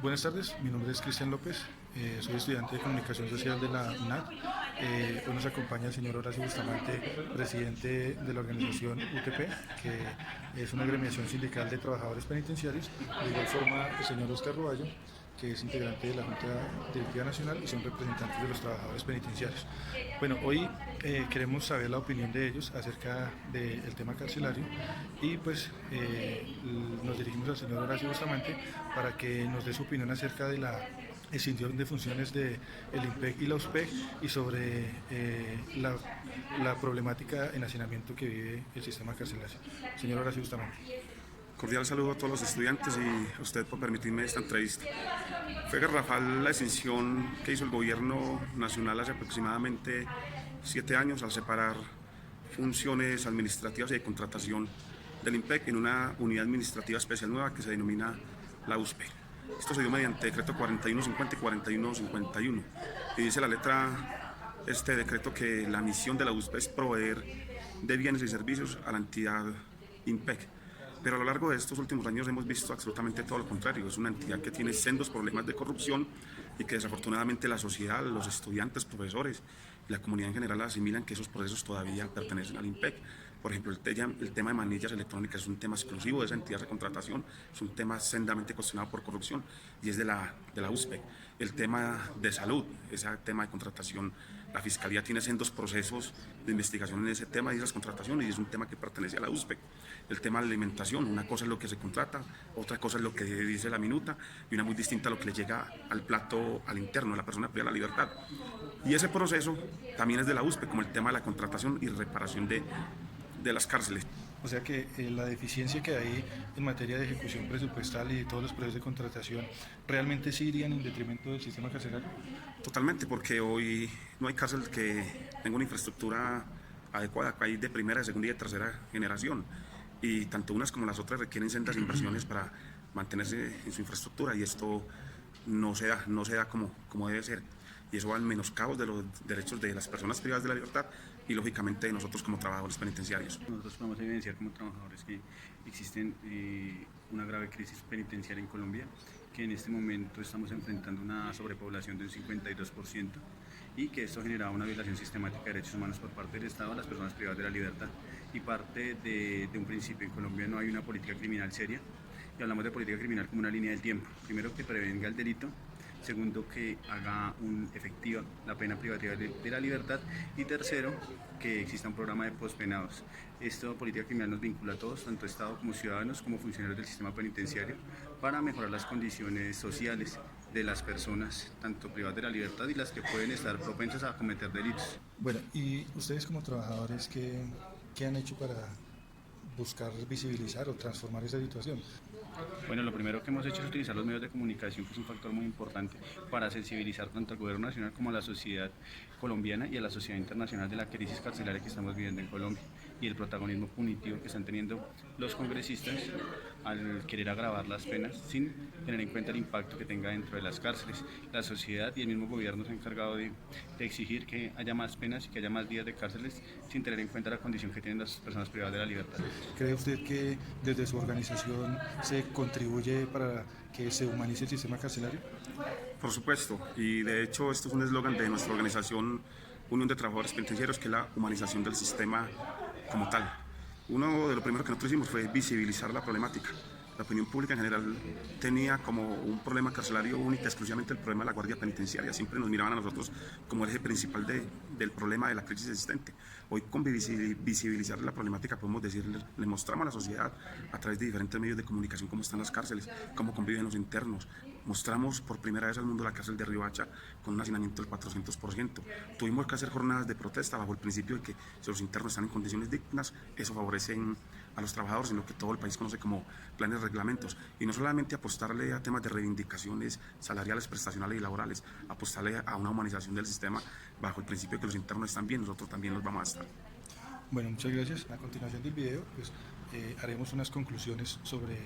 Buenas tardes, mi nombre es Cristian López, soy estudiante de Comunicación Social de la UNAD. Hoy nos acompaña el señor Horacio Bustamante, presidente de la organización UTP, que es una agremiación sindical de trabajadores penitenciarios. De igual forma, el señor Oscar Roballo, que es integrante de la Junta Directiva Nacional y son representantes de los trabajadores penitenciarios. Bueno, hoy queremos saber la opinión de ellos acerca del tema carcelario y pues nos dirigimos al señor Horacio Bustamante para que nos dé su opinión acerca de la extinción de funciones del IMPEC y la USPEC y sobre la problemática en hacinamiento que vive el sistema carcelario. Señor Horacio Bustamante. Cordial saludo a todos los estudiantes y a usted por permitirme esta entrevista. Fue garrafal la exención que hizo el gobierno nacional hace aproximadamente 7 años al separar funciones administrativas y de contratación del IMPEC en una unidad administrativa especial nueva que se denomina la USPE. Esto se dio mediante decreto 4150 y 4151 y dice la letra este decreto que la misión de la USPE es proveer de bienes y servicios a la entidad IMPEC. Pero a lo largo de estos últimos años hemos visto absolutamente todo lo contrario. Es una entidad que tiene sendos problemas de corrupción y que desafortunadamente la sociedad, los estudiantes, profesores y la comunidad en general asimilan que esos procesos todavía pertenecen al IMPEC. Por ejemplo, el tema de manillas electrónicas es un tema exclusivo de esa entidad de contratación, es un tema sendamente cuestionado por corrupción y es de la USPEC. El tema de salud, ese tema de contratación, la Fiscalía tiene sendos procesos de investigación en ese tema y esas contrataciones y es un tema que pertenece a la USPEC. El tema de la alimentación, una cosa es lo que se contrata, otra cosa es lo que dice la minuta y una muy distinta a lo que le llega al plato, al interno, a la persona privada de la libertad. Y ese proceso también es de la USPEC, como el tema de la contratación y reparación de las cárceles. O sea que la deficiencia que hay en materia de ejecución presupuestal y de todos los procesos de contratación realmente sí irían en detrimento del sistema carcelario. Totalmente, porque hoy no hay cárcel que tenga una infraestructura adecuada, hay de primera, de segunda y de tercera generación y tanto unas como las otras requieren sendas inversiones para mantenerse en su infraestructura y esto no se da como debe ser y eso va al menoscabo de los derechos de las personas privadas de la libertad y lógicamente de nosotros como trabajadores penitenciarios. Nosotros podemos evidenciar como trabajadores que existen una grave crisis penitenciaria en Colombia, que en este momento estamos enfrentando una sobrepoblación de un 52% y que esto genera una violación sistemática de derechos humanos por parte del Estado a las personas privadas de la libertad y parte de un principio. En Colombia no hay una política criminal seria y hablamos de política criminal como una línea del tiempo. Primero, que prevenga el delito. Segundo, que haga efectiva la pena privativa de la libertad y tercero, que exista un programa de pospenados. Esta política criminal nos vincula a todos, tanto Estado como ciudadanos, como funcionarios del sistema penitenciario, para mejorar las condiciones sociales de las personas, tanto privadas de la libertad y las que pueden estar propensas a cometer delitos. Bueno, y ustedes como trabajadores, ¿qué han hecho para buscar visibilizar o transformar esa situación? Bueno, lo primero que hemos hecho es utilizar los medios de comunicación, que es un factor muy importante para sensibilizar tanto al gobierno nacional como a la sociedad colombiana y a la sociedad internacional de la crisis carcelaria que estamos viviendo en Colombia y el protagonismo punitivo que están teniendo los congresistas al querer agravar las penas sin tener en cuenta el impacto que tenga dentro de las cárceles. La sociedad y el mismo gobierno se han encargado de exigir que haya más penas y que haya más días de cárceles sin tener en cuenta la condición que tienen las personas privadas de la libertad. ¿Cree usted que desde su organización se contribuye para que se humanice el sistema carcelario? Por supuesto, y de hecho esto es un eslogan de nuestra organización Unión de Trabajadores Penitenciarios, que es la humanización del sistema como tal. Uno de lo primero que nosotros hicimos fue visibilizar la problemática. La opinión pública en general tenía como un problema carcelario único, exclusivamente el problema de la guardia penitenciaria. Siempre nos miraban a nosotros como el eje principal del problema de la crisis existente. Hoy con visibilizar la problemática podemos decirle, le mostramos a la sociedad a través de diferentes medios de comunicación cómo están las cárceles, cómo conviven los internos. Mostramos por primera vez al mundo la cárcel de Riohacha con un hacinamiento del 400%. Tuvimos que hacer jornadas de protesta bajo el principio de que si los internos están en condiciones dignas, eso favorece a los trabajadores, sino que todo el país conoce como planes, reglamentos, y no solamente apostarle a temas de reivindicaciones salariales, prestacionales y laborales, apostarle a una humanización del sistema bajo el principio de que los internos están bien, nosotros también los vamos a estar. Bueno, muchas gracias. A continuación del video, pues haremos unas conclusiones sobre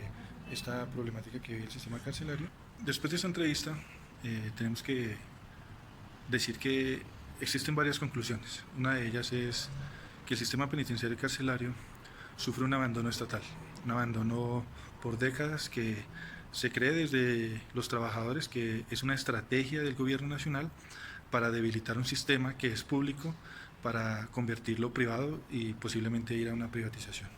esta problemática que vive el sistema carcelario. Después de esta entrevista, tenemos que decir que existen varias conclusiones. Una de ellas es que el sistema penitenciario y carcelario sufre un abandono estatal, un abandono por décadas que Se cree desde los trabajadores que es una estrategia del gobierno nacional para debilitar un sistema que es público, para convertirlo privado y posiblemente ir a una privatización.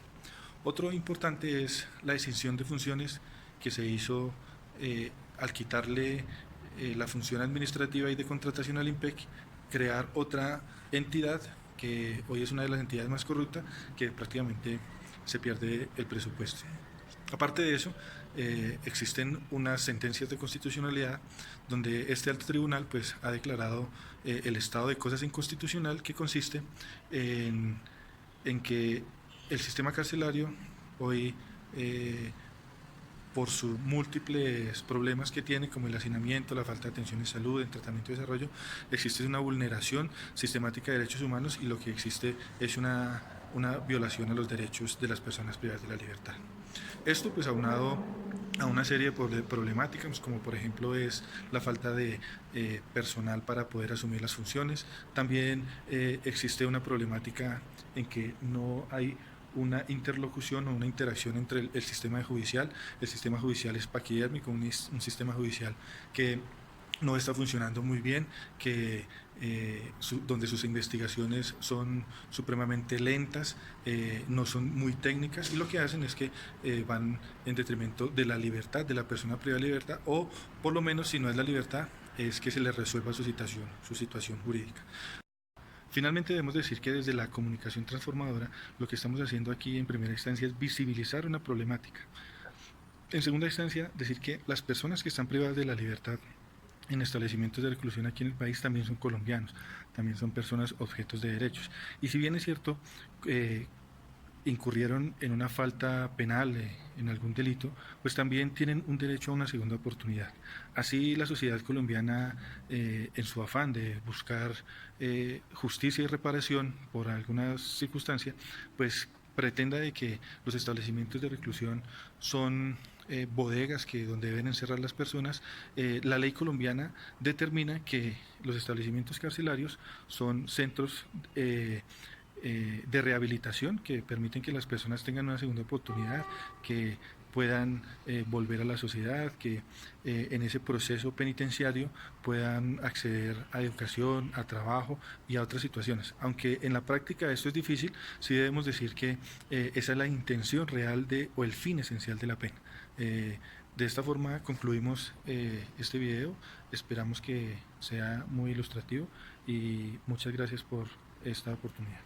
Otro importante es la extinción de funciones que se hizo al quitarle la función administrativa y de contratación al IMPEC, crear otra entidad que hoy es una de las entidades más corruptas, que prácticamente se pierde el presupuesto. Aparte de eso, existen unas sentencias de constitucionalidad donde este alto tribunal pues, ha declarado el estado de cosas inconstitucional, que consiste en que el sistema carcelario hoy, por sus múltiples problemas que tiene, como el hacinamiento, la falta de atención en salud, en tratamiento y desarrollo, existe una vulneración sistemática de derechos humanos y lo que existe es una violación a los derechos de las personas privadas de la libertad. Esto pues aunado a una serie de problemáticas, como por ejemplo es la falta de personal para poder asumir las funciones. También existe una problemática en que no hay una interlocución o una interacción entre el sistema judicial. El sistema judicial es paquidérmico, un sistema judicial que no está funcionando muy bien, que donde sus investigaciones son supremamente lentas, no son muy técnicas, y lo que hacen es que van en detrimento de la libertad de la persona privada de libertad, o por lo menos, si no es la libertad, es que se le resuelva su situación jurídica. Finalmente, debemos decir que desde la comunicación transformadora lo que estamos haciendo aquí en primera instancia es visibilizar una problemática. En segunda instancia, decir que las personas que están privadas de la libertad en establecimientos de reclusión aquí en el país también son colombianos, también son personas objetos de derechos. Y si bien es cierto, incurrieron en una falta penal, en algún delito, pues también tienen un derecho a una segunda oportunidad. Así la sociedad colombiana, en su afán de buscar justicia y reparación por alguna circunstancia, pues pretenda de que los establecimientos de reclusión son bodegas donde deben encerrar las personas. La ley colombiana determina que los establecimientos carcelarios son centros de rehabilitación que permiten que las personas tengan una segunda oportunidad, que puedan volver a la sociedad, que en ese proceso penitenciario puedan acceder a educación, a trabajo y a otras situaciones. Aunque en la práctica esto es difícil, sí debemos decir que esa es la intención real o el fin esencial de la pena. De esta forma concluimos este video, esperamos que sea muy ilustrativo y muchas gracias por esta oportunidad.